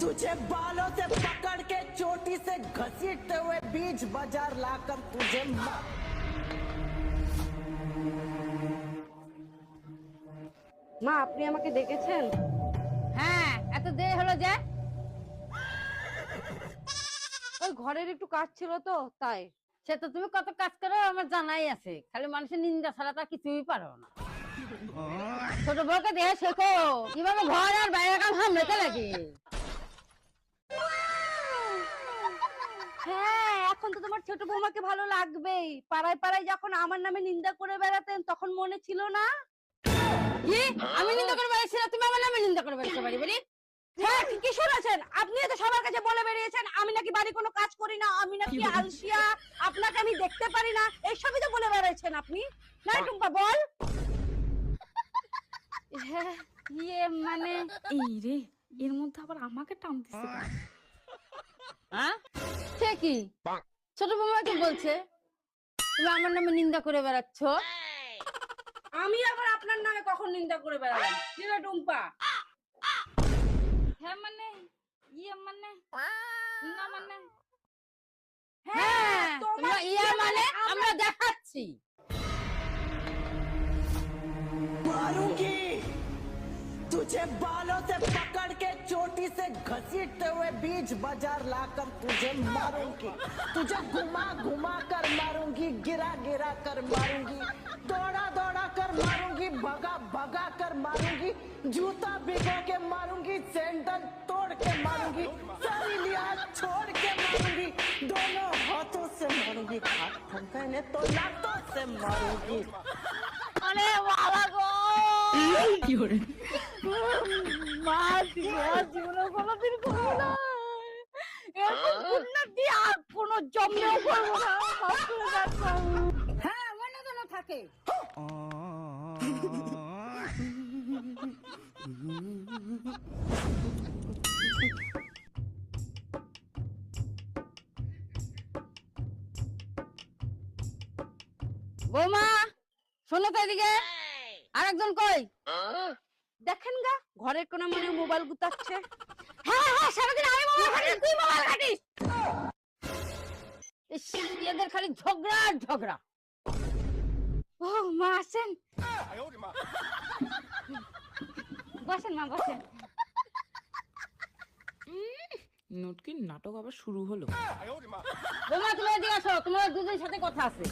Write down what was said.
तुझे बालों से पकड़ के चोटी से घसीटते हुए बीच बाजार लाकर तुझे মা আপনি আমাকে ডেকেছেন? হ্যাঁ, এত দেরি হলো যে? ওই ঘরের একটু কাজ ছিল তো তাই। সে তো তুমি কত কাজ করো আমার জানাই আছে, খালি মানুষের নিন্দা ছাড়া তো কিছুই পারো না। ছোট বউকে দেখে শেখো কিভাবে ঘর আর বাইরের কাম সামলাতে লাগে। হ্যাঁ, এখন তো তোমার ছোট বৌমাকে ভালো লাগবেই। পাড়ায় পাড়ায় যখন আমার নামে নিন্দা করে বেড়াতেন তখন মনে ছিল না? কি আমি নিন্দা করে বেড়াইছিলাম, তুমি আমার নামে নিন্দা করে বেড়াইছো বাড়ি বাড়ি? হ্যাঁ ঠিকই শুনেছেন, আপনি তো সবার কাছে বলে বেরিয়েছেন আমি নাকি বাড়ি কোনো কাজ করি না, আমি নাকি আলসিয়া, আপনাকে আমি দেখতে পারি না, এইসবই তো বলে বেড়াইছেন আপনি। না টুম্পা বল। হ্যাঁ, মানে এই রে, এর মধ্যে আবার আমাকে টানতেছে কেন? হ্যাঁ সে কি ছোট বৌমা কি বলছে তুমি আমার নামে নিন্দা করে বেড়াচ্ছ? আমি আবার আপনার নামে কখন নিন্দা করে বেড়ালাম? কি রে টুম্পা? হ্যাঁ মানে মানে না মানে হ্যাঁ তোমার মানে আমরা দেখাচ্ছি। मारूंगी तुझे बालों से पकड़ के चोटी से घसीटते हुए बीच बाजार लाकर तुझे मारूंगी, तुझे घुमा घुमा कर मारूंगी, गिरा गिरा कर मारूंगी, दौड़ा दौड़ा कर मारूंगी, भगा भगा कर मारूंगी, जूता भिगो के मारूंगी, सैंडल तोड़ के मारूंगी, सारी लिहाज छोड़ के मारूंगी, दोनों हाथों से मारूंगी, हाथ थमकाने तो लातों से मारूंगी। আরে বাবা গো কি করে মা জীবনে কোনোদিন করবো না, এরকম উন্নতি আর কোনো জন্মেও করবো না। মাফ করে দাও। হ্যাঁ মনে যেন থাকে। বৌমা শোনো তো এদিকে, আরেকজন কই? দেখেন গা ঘরের কোনা মনে মোবাইল গুতাচ্ছে। হ্যাঁ হ্যাঁ সারাদিন আমি মোবাইল ঘাটি, তুই মোবাইল ঘাটিস। ইস, এদের খালি ঝগড়া আর ঝগড়া। ও মা আসেন, বসেন মা বসেন। নোটকির নাটক আবার শুরু হলো। বৌমা তুমি এদিকে আসো, তোমার দুজনের সাথে কথা আছে।